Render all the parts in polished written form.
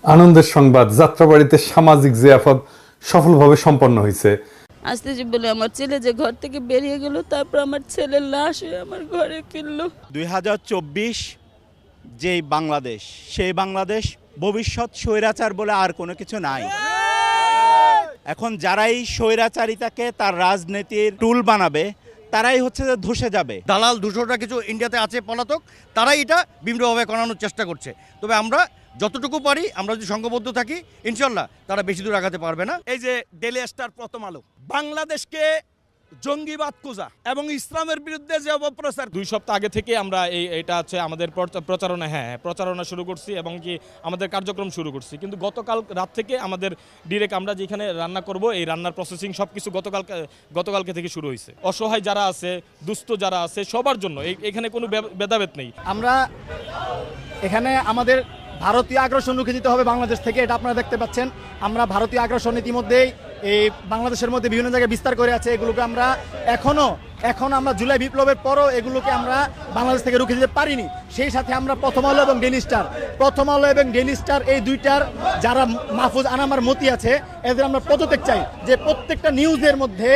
আনন্দের সংবাদ, যাত্রাবাড়িতে সামাজিক জিয়াফত সফলভাবে সম্পন্ন হয়েছে। আসতে যে বলে আমার ছেলে যে ঘর থেকে বেরিয়ে গেল, তারপর আমার ছেলের লাশ আমার ঘরে ফিরলো। 2024 যেই বাংলাদেশ, সেই বাংলাদেশ ভবিষ্যৎ স্বৈরাচার বলে আর কোনো কিছু নাই। এখন যারাই স্বৈরাচারিতাকে তার রাজনীতির টুল বানাবে, তারাই হচ্ছে যে ধসে যাবে। দালাল 200টা কিছু ইন্ডিয়াতে আছে পলাতক, তারাই এটা বিভিন্নভাবে করানোর চেষ্টা করছে। তবে আমরা যতটুকু পারি, আমরা যদি সংঘবদ্ধ থাকি, ইনশাল্লাহ তারা বেশি দূর আগাতে পারবে না। এই যে ডেলি স্টার প্রথম আলো বাংলাদেশকে জঙ্গিবাদ খোঁজা এবং ইসলামের বিরুদ্ধে যে অপপ্রচার, 2 সপ্তাহ আগে থেকে আমরা এটা হচ্ছে আমাদের প্রচারণা শুরু করছি এবং কি আমাদের কার্যক্রম শুরু করছি। কিন্তু গতকাল রাত থেকে আমাদের ডিরেক্ট আমরা যেখানে রান্না করব, এই রান্নার প্রসেসিং সব কিছু গতকালকে থেকে শুরু হয়েছে। অসহায় যারা আছে, দুস্থ যারা আছে, সবার জন্য এখানে কোনো ভেদাভেদ নেই। আমরা এখানে আমাদের ভারতীয় আগ্রাসন রুখে দিতে হবে বাংলাদেশ থেকে, এটা আপনারা দেখতে পাচ্ছেন। আমরা ভারতীয় আগ্রাসন ইতিমধ্যেই এই বাংলাদেশের মধ্যে বিভিন্ন জায়গায় বিস্তার করে আছে। এগুলোকে আমরা এখন আমরা জুলাই বিপ্লবের পরও এগুলোকে আমরা বাংলাদেশ থেকে রুখে দিতে পারিনি। সেই সাথে আমরা প্রথম আলো এবং ডেইলি স্টার এই দুইটার যারা মাহফুজ আনামার মতি আছে, এদের আমরা পদত্যাগ চাই। যে প্রত্যেকটা নিউজের মধ্যে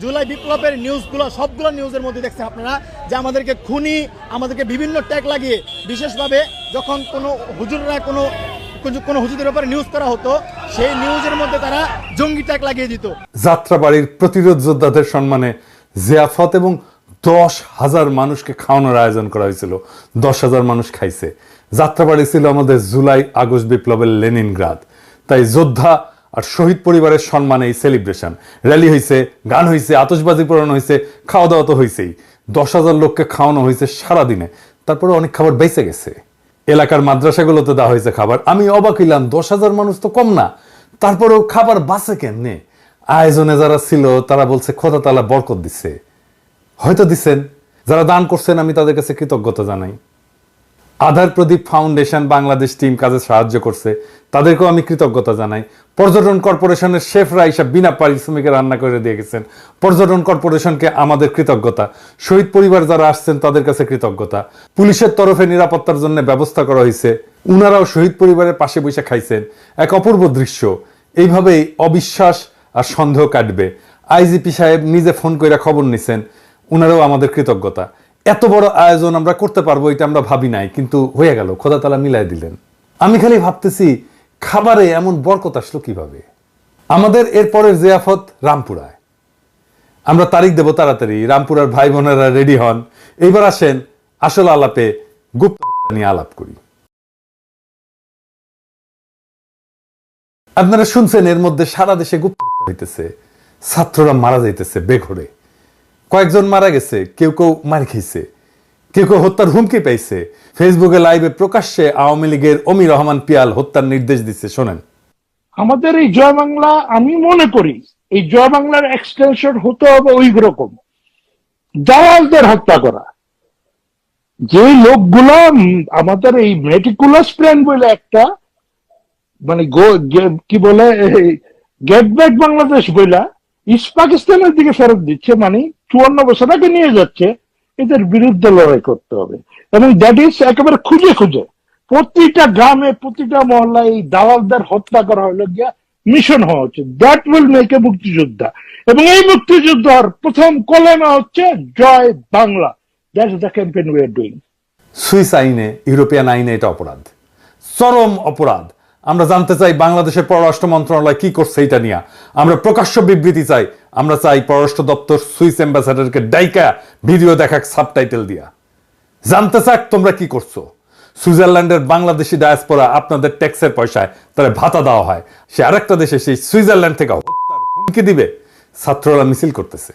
জুলাই বিপ্লবের নিউজগুলো, সবগুলো নিউজের মধ্যে দেখছেন আপনারা যে আমাদেরকে খুনি, আমাদেরকে বিভিন্ন ট্যাগ লাগিয়ে, বিশেষভাবে যখন কোনো হুজুররা কোনো হুজুরদের ব্যাপারে নিউজ করা হতো, সেই নিউজের মধ্যে তারা জঙ্গি ট্যাগ লাগিয়ে দিত। যাত্রাবাড়ির প্রতিরোধ যোদ্ধাদের সম্মানে জিয়াফত এবং 10,000 মানুষকে খাওয়ানোর আয়োজন করা হয়েছিল। 10,000 মানুষ খাইছে। যাত্রাবাড়ি ছিল আমাদের জুলাই আগস্ট বিপ্লবের লেনিনগ্রাদ। তাই যোদ্ধা আর শহীদ পরিবারের সম্মানে এই সেলিব্রেশন, র্যালি হয়েছে, গান হয়েছে, আতশবাজি পোড়ানো হয়েছে, খাওয়া দাওয়া তো হয়েছেই। 10,000 লোককে খাওয়ানো হয়েছে সারাদিনে। তারপরে অনেক খাবার বেঁচে গেছে। এলাকার মাদ্রাসাগুলোতে দেওয়া হয়েছে খাবার। আমি অবাক হইলাম, 10,000 মানুষ তো কম না, তারপরেও খাবার বাঁচে কেমনে? আয়োজনে যারা ছিল তারা বলছে খোদা তাআলা বরকত দিচ্ছে। হয়তো দিচ্ছেন। যারা দান করছেন আমি তাদের কাছে কৃতজ্ঞতা জানাই। আধার প্রদীপ ফাউন্ডেশন বাংলাদেশ টিম কাজে সাহায্য করছে, তাদেরকেও আমি কৃতজ্ঞতা জানাই। পর্যটন কর্পোরেশনের শেফরা এসব বিনা পারিশ্রমিকে রান্না করে দিয়ে গেছেন, পর্যটন কর্পোরেশনকে আমাদের কৃতজ্ঞতা। শহীদ পরিবার যারা আসছেন তাদের কাছে কৃতজ্ঞতা। পুলিশের তরফে নিরাপত্তার জন্য ব্যবস্থা করা হয়েছে, উনারাও শহীদ পরিবারের পাশে বসে খাইছেন। এক অপূর্ব দৃশ্য। এইভাবেই অবিশ্বাস আর সন্দেহ কাটবে। আইজিপি সাহেব নিজে ফোন করে খবর নিছেন, উনারাও আমাদের কৃতজ্ঞতা। এত বড় আয়োজন আমরা করতে পারবো এটা আমরা ভাবি নাই, কিন্তু হয়ে গেল, খোদা তাআলা মিলাই দিলেন। আমি খালি ভাবতেছি খাবারে এমন বরকত আসলো কিভাবে। আমাদের এরপরের জিয়াফত রামপুরায়। আমরা তারিখ দেব তাড়াতাড়ি। রামপুরার ভাই বোনেরা রেডি হন। এইবার আসেন আসল আলাপে, গুপ্ত হত্যা নিয়ে আলাপ করি। আপনারা শুনছেন এর মধ্যে সারা দেশে গুপ্ত হত্যা হইতেছে, ছাত্ররা মারা যাইতেছে বেঘরে। কয়েকজন মারা গেছে, কেউ মার খেয়েছে, কেউ হত্যার হুমকি পাইছে। ফেসবুকে লাইভে প্রকাশ্যে আওয়ামী লীগের অমি রহমান পিয়াল হত্যার নির্দেশ দিচ্ছে। শোনেন। আমাদের এই জয় বাংলা, আমি মনে করি এই জয় বাংলার এক্সটেনশন হতে হবে ওই রকম দালালদের হত্যা করা। যে লোকগুলো আমাদের এই মেটিকুলাস প্ল্যান বলে একটা, মানে কি বলে, গেট ব্যাক বাংলাদেশ বইলা ইস্ট পাকিস্তানের দিকে ফেরত দিচ্ছে, মানে 54 বছর আগে নিয়ে যাচ্ছে। এদের বিরুদ্ধে লড়াই করতে হবে এবং দ্যাট ইজ একেবারে খুঁজে প্রতিটা গ্রামে, প্রতিটা মহল্লায় এই দালালদের হত্যা করা হলো গিয়া মিশন হওয়া উচিত। দ্যাট উইল মেক এ মুক্তিযোদ্ধা। এবং এই মুক্তিযোদ্ধার প্রথম কলেমা হচ্ছে জয় Bangla. That is the campaign we are doing. Swiss আইনে, ইউরোপিয়ান আইনে এটা অপরাধ, চরম অপরাধ। আমরা জানতে চাই বাংলাদেশের পররাষ্ট্র মন্ত্রণালয় কি করছে এটা নিয়ে। আমরা প্রকাশ্য বিবৃতি চাই। আমরা চাই পররাষ্ট্র দপ্তর সুইস অ্যাম্বাসাডারকে ডাইকা ভিডিও দেখাক সাবটাইটেল দিয়া। জানতে চাক তোমরা কি করছো। সুইজারল্যান্ডের বাংলাদেশি ডায়াসপোরা আপনাদের ট্যাক্সের পয়সায় তারা ভাতা দেওয়া হয়, সে আরেকটা দেশে সেই সুইজারল্যান্ড থেকে হত্যার হুমকি দিবে। ছাত্ররা মিছিল করতেছে,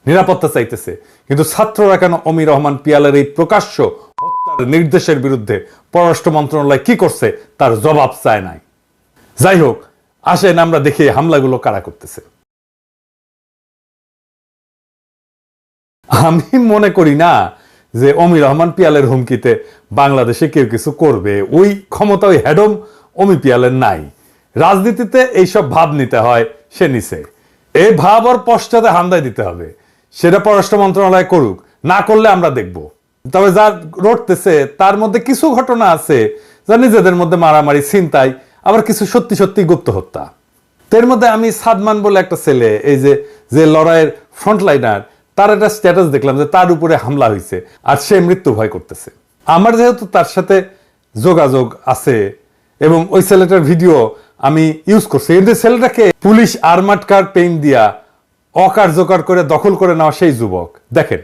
নিরাপত্তা চাইতেছে, কিন্তু ছাত্ররা কেন অমি রহমান পিয়ালের এই প্রকাশ্য হত্যার নির্দেশের বিরুদ্ধে পররাষ্ট্র মন্ত্রণালয় কি করছে তার জবাব চায় নাই। যাই হোক, আসেন আমরা দেখি হামলাগুলো কারা করতেছে। আমি মনে করি না যে অমি রহমান পিয়ালের হুমকিতে বাংলাদেশে কেউ কিছু করবে। ওই ক্ষমতা ওই হ্যাডম অমি পিয়ালের নাই। রাজনীতিতে এইসব ভাব নিতে হয়, সে নিছে। এই ভাব ওর পশ্চাতে হামদায় দিতে হবে। সেটা পররাষ্ট্র মন্ত্রণালয় করুক, না করলে আমরা দেখব। তবে যা রটতেছে তার মধ্যে কিছু ঘটনা আছে যা নিজেদের মধ্যে মারামারি, ছিনতাই আবার কিছু সত্যি সত্যি গুপ্ত হত্যা। এর মধ্যে আমি সাদমান বলে একটা ছেলে, এই যে লড়াইয়ের ফ্রন্টলাইনার, তার একটা স্ট্যাটাস দেখলাম যে তার উপরে হামলা হয়েছে আর সে মৃত্যু ভয় করতেছে। আমার যেহেতু তার সাথে যোগাযোগ আছে এবং ওই ছেলেটার ভিডিও আমি ইউজ করছি, কিন্তু ছেলেটাকে পুলিশ আর্মার্ড কার পেইন্ট দিয়া অকার্যকর করে দখল করে নেওয়া সেই যুবক। দেখেন,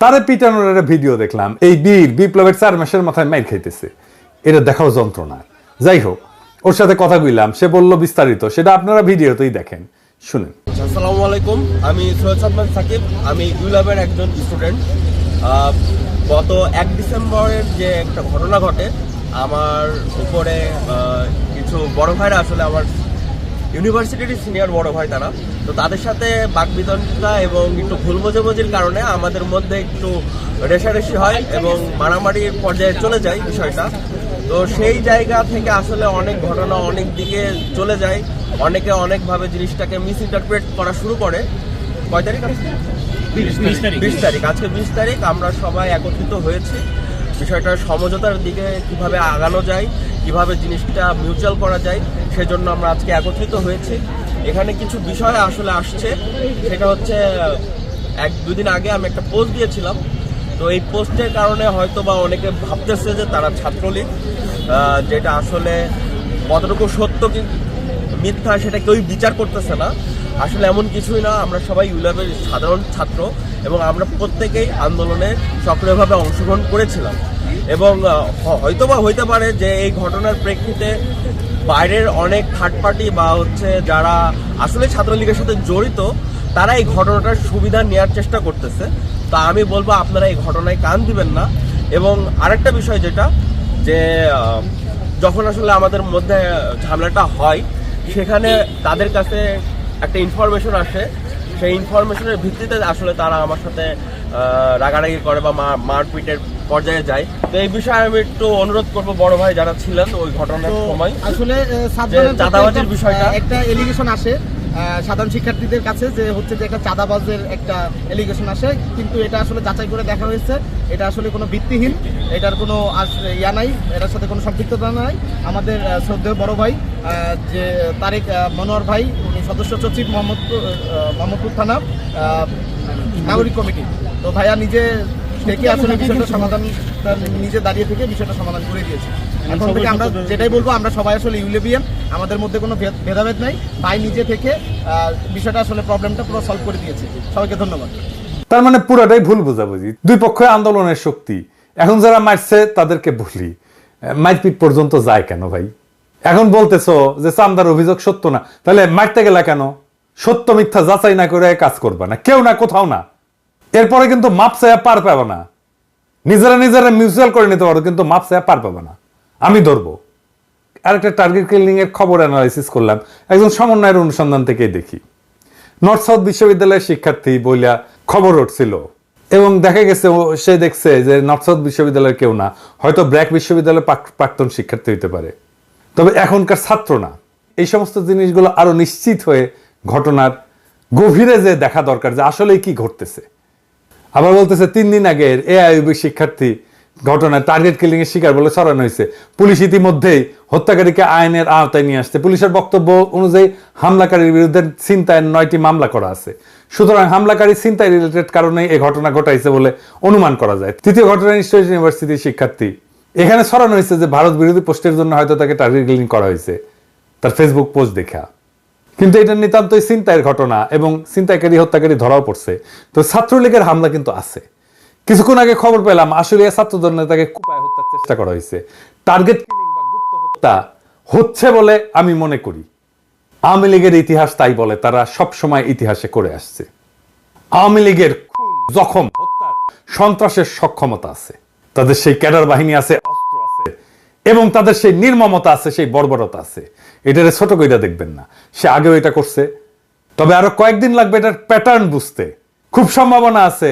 তারে পিটানোর একটা ভিডিও দেখলাম। এই বীর বিপ্লবের 4 মাসের মাথায় মাইর খাইতেছে, এটা দেখাও যন্ত্রণা। যাই হোক, ওর সাথে কথা কইলাম, সে বলল বিস্তারিত, সেটা আপনারা ভিডিওতেই দেখেন, শুনেন। আসসালামু আলাইকুম, আমি সৈয়দ সাদমান সাকিব, আমি ইউল্যাবের একজন স্টুডেন্ট। গত 1 ডিসেম্বরের যে একটা ঘটনা ঘটে, আমার উপরে কিছু বড় ভাইরা, আসলে আমার ইউনিভার্সিটির সিনিয়র বড় ভাই তারা, তো তাদের সাথে বাকবিতণ্ডা এবং একটু ভুল বোঝাবুঝির কারণে আমাদের মধ্যে একটু রেষারেষি হয় এবং মারামারির পর্যায়ে চলে যায় বিষয়টা। তো সেই জায়গা থেকে আসলে অনেক ঘটনা অনেক দিকে চলে যায়, অনেকে অনেকভাবে জিনিসটাকে মিস ইন্টারপ্রেট করা শুরু করে। কয় তারিখ? 20 তারিখ। আজকে 20 তারিখ আমরা সবাই একত্রিত হয়েছি বিষয়টার সমঝোতার দিকে, কিভাবে আগানো যায়, কিভাবে জিনিসটা মিউচুয়াল করা যায়, সেজন্য আমরা আজকে একত্রিত হয়েছি। এখানে কিছু বিষয় আসলে আসছে, সেটা হচ্ছে 1-2 দিন আগে আমি একটা পোস্ট দিয়েছিলাম। তো এই পোস্টের কারণে হয়তো বা অনেকে ভাবতেছে যে তারা ছাত্রলীগ, যেটা আসলে কতটুকু সত্য কি মিথ্যা সেটা কেউই বিচার করতেছে না। আসলে এমন কিছুই না, আমরা সবাই ইউল্যাবের সাধারণ ছাত্র এবং আমরা প্রত্যেকেই আন্দোলনে সক্রিয়ভাবে অংশগ্রহণ করেছিলাম। এবং হয়তোবা হইতে পারে যে এই ঘটনার প্রেক্ষিতে বাইরের অনেক থার্ড পার্টি বা যারা আসলে ছাত্রলীগের সাথে জড়িত, তারা এই ঘটনাটার সুবিধা নেওয়ার চেষ্টা করতেছে। তা আমি বলবো আপনারা এই ঘটনায় কান দিবেন না। এবং আরেকটা বিষয় যেটা, যে যখন আসলে আমাদের মধ্যে ঝামেলাটা হয়, সেখানে তাদের কাছে একটা ইনফরমেশন আসে, সেই ইনফরমেশনের ভিত্তিতে আসলে তারা আমার সাথে রাগারাগি করে বা মারপিটের পর্যায়ে যায়। তো এই বিষয়ে আমি একটু অনুরোধ করবো বড় ভাই যারা ছিলেন ওই ঘটনার সময়, আসলে চাঁদাবাজির বিষয়টা একটা এলিগেশন আসে সাধারণ শিক্ষার্থীদের কাছে, যে যে একটা চাঁদাবাজের একটা এলিগেশন আসে, কিন্তু এটা আসলে যাচাই করে দেখা হয়েছে এটা আসলে কোনো ভিত্তিহীন, এটার কোনো ইয়া নাই, এটার সাথে কোনো সম্পৃক্ততা নাই। আমাদের শ্রদ্ধেয় বড় ভাই যে তারেক মনোয়ার ভাই, উনি সদস্য সচিব মোহাম্মদপুর থানা নাগরিক কমিটি। তো ভাইয়া নিজে থেকে আসলে বিষয়টা সমাধান, নিজে দাঁড়িয়ে থেকে বিষয়টা সমাধান করে দিয়েছে। এখন থেকে আমরা যেটাই বলবো, আমরা সবাই আসলে ইউলেবিয়ান, আমাদের মধ্যে কোনো ভেদাভেদ নাই। ভাই নিজে থেকে বিষয়টা আসলে প্রবলেমটা পুরো সলভ করে দিয়েছে। সবাইকে ধন্যবাদ। তার মানে পুরোটাই ভুল বোঝাবুঝি, দুই পক্ষই আন্দোলনের শক্তি। এখন যারা মারছে তাদেরকে বলি, মারপিট পর্যন্ত যায় কেন ভাই? এখন বলতেছো যে চামদার অভিযোগ সত্য না, তাহলে মারতে গেলা কেন? সত্য মিথ্যা যাচাই না করে কাজ করবা না, কেউ না, কোথাও না। এরপরে কিন্তু মাপ চাইয়া পার পাবে না, নিজেরা মিউচুয়াল করে নিতে পারো, কিন্তু মাপ চাইয়া পার পাবে না। আমি ধরবো। আরেকটা টার্গেট কিলিং এর খবর অ্যানালাইসিস করলাম একজন সমন্বয়ের অনুসন্ধান থেকে দেখি। নর্থ সাউথ বিশ্ববিদ্যালয়ের শিক্ষার্থী বইলা খবর উঠছিল এবং দেখা গেছে সে দেখছে যে নর্থ সাউথ বিশ্ববিদ্যালয়ের কেউ না, হয়তো ব্র্যাক বিশ্ববিদ্যালয়ের প্রাক্তন শিক্ষার্থী হইতে পারে, তবে এখনকার ছাত্র না। এই সমস্ত জিনিসগুলো আরো নিশ্চিত হয়ে ঘটনার গভীরে যে দেখা দরকার যে আসলে কি ঘটতেছে। আবার বলতেছে 3 দিন আগের এআইইউবি শিক্ষার্থী ঘটনায় টার্গেট কিলিং এর শিকার বলে ছড়ানো হয়েছে। পুলিশ ইতিমধ্যেই হত্যাকারীকে আইনের আওতায় নিয়ে আসছে। পুলিশের বক্তব্য অনুযায়ী হামলাকারীর বিরুদ্ধে ছিনতাইয়ের 9টি মামলা করা আছে। সুতরাং হামলাকারী ছিনতাই রিলেটেড কারণে এই ঘটনা ঘটাইছে বলে অনুমান করা যায়। তৃতীয় ঘটনা স্টেট ইউনিভার্সিটির শিক্ষার্থী, এখানে ছড়ানো হয়েছে যে ভারত বিরোধী পোস্টের জন্য হয়তো তাকে টার্গেট কিলিং করা হয়েছে তার ফেসবুক পোস্ট দেখা, কিন্তু এটা নিতান্তই ছিনতাইয়ের ঘটনা এবং ছিনতাইকারী হত্যাকারী ধরাও পড়ছে। তো ছাত্রলীগের হামলা কিন্তু আছে। কিছুক্ষণ আগে খবর পেলাম আসলে ছাত্রদল নেতাকে কুপায় হত্যার চেষ্টা করা হয়েছে। টার্গেট কিলিং বা গুপ্ত হত্যা হচ্ছে বলে আমি মনে করি। আওয়ামী লীগের ইতিহাস তাই বলে, তারা সব সময় ইতিহাসে করে আসছে। আওয়ামী লীগের খুন, জখম, হত্যা, সন্ত্রাসের সক্ষমতা আছে। তাদের সেই ক্যাডার বাহিনী আছে, অস্ত্র আছে, এবং তাদের সেই নির্মমতা আছে, সেই বর্বরতা আছে। এটারে ছোট কইরা দেখবেন না, সে আগেও এটা করছে। তবে আরো কয়েকদিন লাগবে এটার প্যাটার্ন বুঝতে। খুব সম্ভাবনা আছে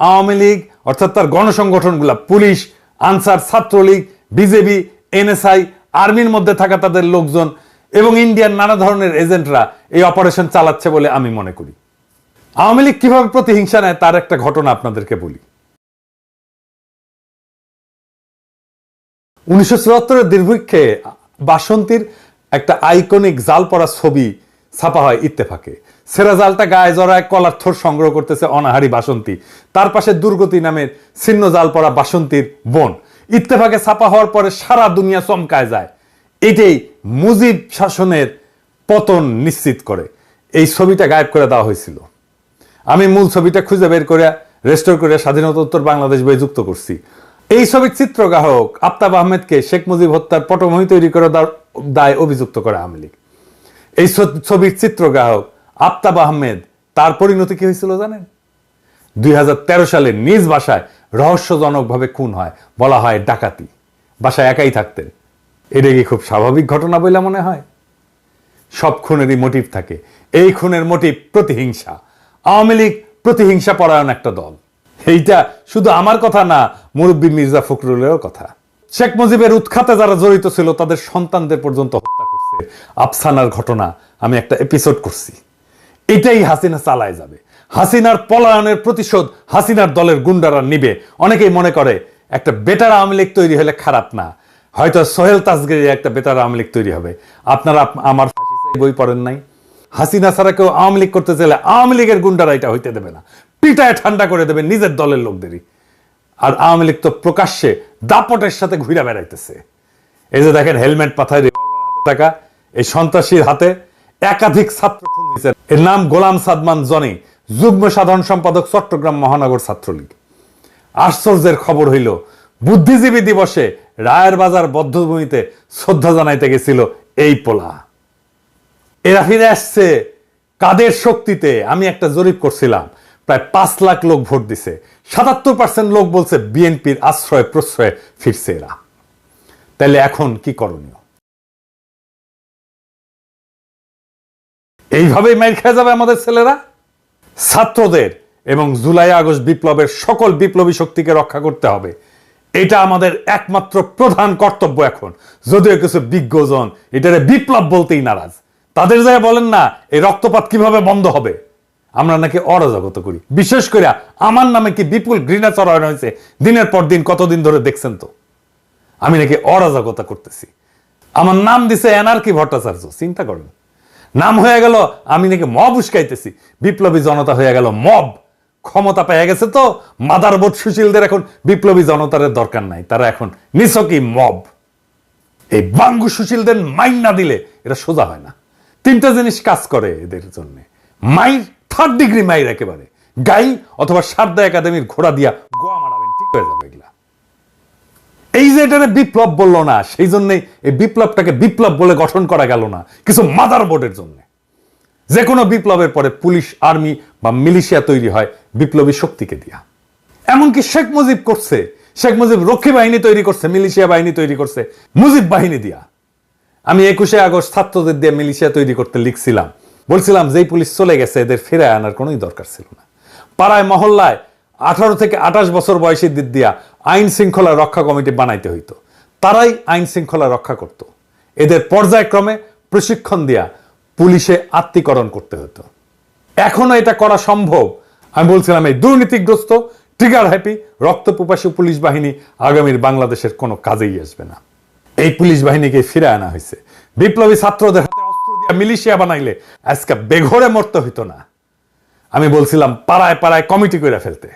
আওয়ামী লীগ অর্থাৎ তার গণসংগঠনগুলা, police, Ansar, Chhatra League, BJP, NSI, আর্মির মধ্যে থাকা তাদের লোকজন এবং ইন্ডিয়ান নানা ধরনের এজেন্টরা এই অপারেশন চালাচ্ছে বলে আমি মনে করি। আওয়ামী লীগ কিভাবে প্রতিহিংসা নেয় তার একটা ঘটনা আপনাদেরকে বলি। 1974-এর দুর্ভিক্ষে বাসন্তীর একটা আইকনিক জাল পরা ছবি ছাপা হয় ইত্তেফাকে। সেরা জালটা গায়ে জড়ায় কলার থোর সংগ্রহ করতেছে অনাহারী বাসন্তী, তার পাশে দুর্গতি নামের ছিন্ন জাল পরা বাসন্তীর বোন। ইত্তেফাকে ছাপা হওয়ার পরে সারা দুনিয়া চমকায় যায়। এটাই মুজিব শাসনের পতন নিশ্চিত করে। এই ছবিটা গায়েব করে দেওয়া হয়েছিল। আমি মূল ছবিটা খুঁজে বের করে রেস্টোর করে স্বাধীনতা উত্তর বাংলাদেশ বই যুক্ত করছি। এই ছবির চিত্রগ্রাহক আফতাব আহমেদকে শেখ মুজিব হত্যার পটভূমি তৈরি করে দায় অভিযুক্ত করে আওয়ামী লীগ। এই ছবির চিত্রগ্রাহক আফতাব আহমেদ, তার পরিণতি কি হয়েছিল জানেন? 2013 সালে নিজ বাসায় রহস্যজনকভাবে খুন হয়, বলা হয় ডাকাতি। বাসায় একাই থাকতেন। এটা কি খুব স্বাভাবিক ঘটনা বলে মনে হয়? সব খুনেরই মোটিভ থাকে। এই খুনের মোটিভ প্রতিহিংসা। আওয়ামী লীগ প্রতিহিংসা পরায়ণ একটা দল। এইটা শুধু আমার কথা না, মুরব্বী মির্জা ফখরুলেরও কথা। শেখ মুজিবের উৎখাতে যারা জড়িত ছিল তাদের সন্তানদের পর্যন্ত হত্যা করছে। আফসানার ঘটনা আমি একটা এপিসোড করছি। এটাই হাসিনা চালায় যাবে। হাসিনার পলায়নের প্রতিশোধ হাসিনার দলের গুন্ডারা নিবে। অনেকেই মনে করে একটা বেটার আওয়ামী লীগ তৈরি হলে খারাপ না, হয়তো সোহেল তাজগিরি একটা বেটার আওয়ামী লীগ তৈরি হবে। আপনারা আমার বই পড়েন নাই? হাসিনা ছাড়া কেউ আওয়ামী লীগ করতে চাইলে আওয়ামী লীগের গুন্ডারা এটা হইতে দেবে না, পিটায় ঠান্ডা করে দেবে নিজের দলের লোকদেরই। আর আওয়ামী লীগ তো প্রকাশ্যে দাপটের সাথে ঘুরে বেড়াইতেছে। এই যে দেখেন হেলমেট মাথায় হাতে থাকা এই সন্ত্রাসীর হাতে একাধিক ছাত্র খুন হয়েছে। এর নাম গোলাম সাদমান জনি, যুগ্ম সাধারণ সম্পাদক চট্টগ্রাম মহানগর ছাত্রলীগ। আশ্চর্যের খবর হইল বুদ্ধিজীবী দিবসে রায়ের বাজার বদ্ধভূমিতে শ্রদ্ধা জানাইতে গেছিল এই পোলা। এরা ফিরে আসছে কাদের শক্তিতে? আমি একটা জরিপ করছিলাম, প্রায় 5 লাখ লোক ভোট দিছে। 77% লোক বলছে বিএনপির আশ্রয় প্রশ্রয়ে ফিরছে এরা। তাহলে এখন কি করণীয়? এইভাবেই মাইর খেয়ে যাবে আমাদের ছেলেরা? ছাত্রদের এবং জুলাই আগস্ট বিপ্লবের সকল বিপ্লবী শক্তিকে রক্ষা করতে হবে। এটা আমাদের একমাত্র প্রধান কর্তব্য এখন। যদিও কিছু বিজ্ঞজন এটারে বিপ্লব বলতেই নারাজ। তাদের যায় বলেন না এই রক্তপাত কিভাবে বন্ধ হবে? আমরা নাকি অরাজকত করি। বিশেষ করে আমার নামে কি বিপুল ঘৃণা চড়ানো হয়েছে দিনের পর দিন, কতদিন ধরে দেখছেন তো। আমি নাকি অরাজকতা করতেছি। আমার নাম দিছে এনার্কি ভট্টাচার্য। চিন্তা করেন, নাম হয়ে গেল আমি নাকি মব উস্কাইতেছি। বিপ্লবী জনতা হয়ে গেল মব। ক্ষমতা পেয়ে গেছে তো মাদারবোর্ড সুশীলদের এখন বিপ্লবী জনতার দরকার নাই, তারা এখন নিছকই মব। এই বাঙ্গু সুশীলদের মাইর না দিলে এটা সোজা হয় না। 3টা জিনিস কাজ করে এদের জন্য। মাইর, 3rd ডিগ্রি মাইর, একেবারে গাই অথবা সারদা একাডেমির ঘোড়া দিয়া গোয়া মারাবেন, ঠিক হয়ে যাবে এগুলা। এই যে এটারে বিপ্লব বললো না, সেই জন্যই এই বিপ্লবটাকে বিপ্লব বলে গঠন করা গেল না কিছু মাদারবোর্ডের জন্য। যে কোনো বিপ্লবের পরে পুলিশ, আর্মি বা মিলিশিয়া তৈরি হয় বিপ্লবী শক্তিকে দিয়া। এমনকি শেখ মুজিব করছে। শেখ মুজিব রক্ষী বাহিনী তৈরি করছে, মিলিশিয়া বাহিনী তৈরি করছে মুজিব বাহিনী দিয়া। আমি 21শে আগস্ট ছাত্রদের দিয়ে মিলিশিয়া তৈরি করতে লিখছিলাম, বলছিলাম যেই পুলিশ চলে গেছে এদের ফেরায় আনার কোনোই দরকার ছিল না। পাড়ায় মহল্লায় 18 থেকে 28 বছর বয়সীদের দিয়া আইন শৃঙ্খলা রক্ষা কমিটি বানাইতে হইতো। তারাই আইন শৃঙ্খলা রক্ষা করত। এদের পর্যায়ক্রমে প্রশিক্ষণ দিয়া পুলিশে আত্মীকরণ করতে হতো। এখনো এটা করা সম্ভব। আমি বলছিলাম এই দুর্নীতিগ্রস্ত, ট্রিগার হ্যাপি, রক্তপিপাসু পুলিশ বাহিনী আগামীর বাংলাদেশের কোনো কাজেই আসবে না। এই পুলিশ বাহিনীকে ফিরে আনা হয়েছে। বিপ্লবী ছাত্রদের হাতে অস্ত্র দিয়ে মিলিশিয়া বানাইলে আজকে বেঘরে মরতে হইতো না। আমি বলছিলাম পাড়ায় পাড়ায় কমিটি করে ফেলতে।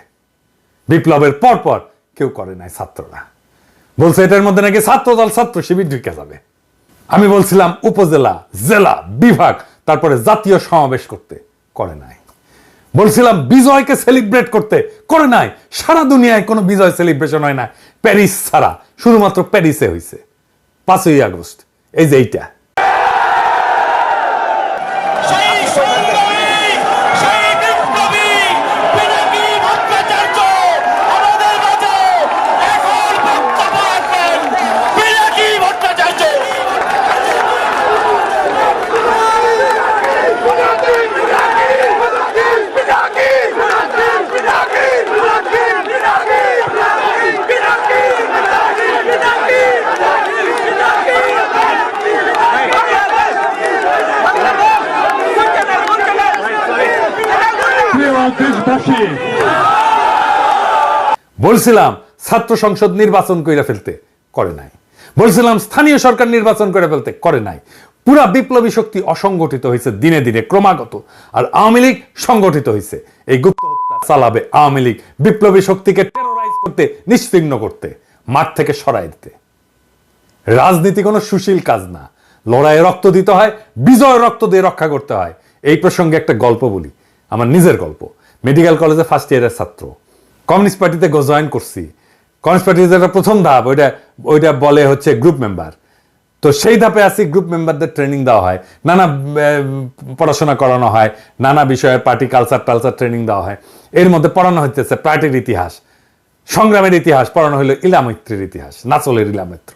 বিপ্লবের পর পর কেউ করে নাই। ছাত্ররা বলছে এটার মধ্যে নাকি ছাত্রদল, ছাত্র শিবির ঢুকে যাবে। আমি বলছিলাম উপজেলা, জেলা, বিভাগ, তারপরে জাতীয় সমাবেশ করতে, করে নাই। বলছিলাম বিজয়কে সেলিব্রেট করতে, করে নাই। সারা দুনিয়ায় কোনো বিজয় সেলিব্রেশন হয় না প্যারিস ছাড়া, শুধুমাত্র প্যারিসে হয়েছে 5ই আগস্ট। এই যে এইটা আমাদের মাঝে এখন দেশবাসী, বলছিলাম ছাত্র সংসদ নির্বাচন করে ফেলতে, করে নাই। বলছিলাম স্থানীয় সরকার নির্বাচন করে ফেলতে, করে নাই। পুরা বিপ্লবী শক্তি অসংগঠিত হয়েছে দিনে দিনে ক্রমাগত, আর আওয়ামী লীগ সংগঠিত হয়েছে। এই গুপ্ত হত্যা চালাবে আওয়ামী লীগ, বিপ্লবী শক্তিকে টেরোরাইজ করতে, নিশ্চিহ্ন করতে, মাঠ থেকে সরাই দিতে। রাজনীতি কোনো সুশীল কাজ না, লড়াইয়ে রক্ত দিতে হয়, বিজয় রক্ত দিয়ে রক্ষা করতে হয়। এই প্রসঙ্গে একটা গল্প বলি, আমার নিজের গল্প। মেডিকেল কলেজে ফার্স্ট ইয়ারের ছাত্র, কমিউনিস্ট পার্টিতে জয়েন করছি। কমিউনিস্ট পার্টির যেটা প্রথম ধাপ, ওইটা বলে হচ্ছে গ্রুপ মেম্বার। তো সেই ধাপে আছি, গ্রুপ মেম্বারদের ট্রেনিং দেওয়া হয়, নানা পড়াশোনা করানো হয়, নানা বিষয়ে পার্টি কালচার ট্রেনিং দেওয়া হয়। এর মধ্যে পড়ানো হইতেছে পার্টির ইতিহাস, সংগ্রামের ইতিহাস, পড়ানো হলো ইলামৈত্রের ইতিহাস, নাচলের ইলামৈত্র।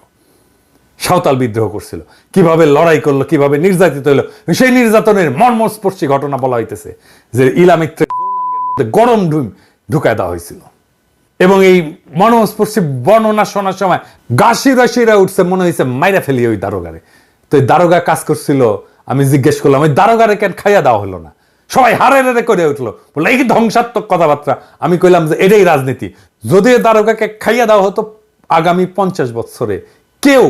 সাঁওতাল বিদ্রোহ করছিল, কিভাবে লড়াই করলো, কিভাবে নির্যাতিত হলো, সেই নির্যাতনের মর্মস্পর্শী ঘটনা বলা হইতেছে, যে ইলামিত্রের যৌনাঙ্গের মধ্যে গরম ঢুকায় দেওয়া হয়েছিল। এবং এই মর্মস্পর্শী বর্ণনা শোনার সময় গাছিরা উঠছে, মনে হয়েছে মাইরা ফেলি ওই দারোগারে। তো এই দারোগা কাজ করছিল, আমি জিজ্ঞেস করলাম ওই দারোগারে কেন খাইয়া দেওয়া হলো না? সবাই হারে করে উঠলো, বললো এই ধ্বংসাত্মক কথাবার্তা। আমি কইলাম যে এটাই রাজনীতি। যদি দারোগাকে খাইয়া দেওয়া হতো, আগামী 50 বছরে কেউ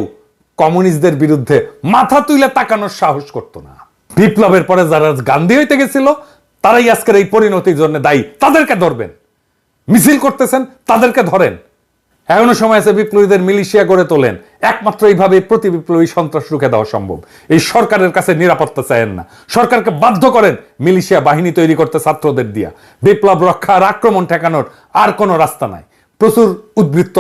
কমিউনিস্টদের বিরুদ্ধে মাথা তুলে তাকানোর সাহস করতো না। বিপ্লবের পরে যারা গান্ধী হইতে গেছিল, তারাই আজকের এই পরিণতির জন্য দায়ী। তাদেরকে ধরবেন, মিছিল করতেছেন তাদেরকে ধরেন। এখনো সময় আছে, বিপ্লবীদের মিলিশিয়া গড়ে তোলেন। একমাত্র এইভাবে প্রতি বিপ্লবী সন্ত্রাস রুখে দেওয়া সম্ভব। এই সরকারের কাছে নিরাপত্তা চায়েন না, সরকারকে বাধ্য করেন মিলিশিয়া বাহিনী তৈরি করতে ছাত্রদের দিয়া। বিপ্লব রক্ষা আর আক্রমণ ঠেকানোর আর কোনো রাস্তা নাই, প্রচুর উদ্বৃত্ত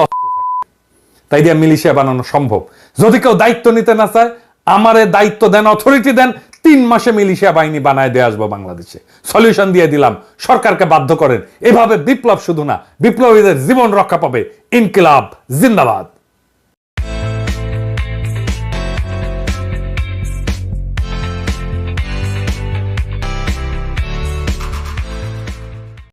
তাই দিয়া মিলিশিয়া বানানো সম্ভব। যদি কেউ দায়িত্ব নিতে না চায়, আমারে দায়িত্ব দেন, অথরিটি দেন, 3 মাসে মিলিশিয়া বাহিনী বানায় দিয়ে আসবো বাংলাদেশে। সলিউশন দিয়ে দিলাম, সরকারকে বাধ্য করেন। এভাবে বিপ্লব শুধু না, বিপ্লবীদের জীবন রক্ষা পাবে। ইনকিলাব জিন্দাবাদ।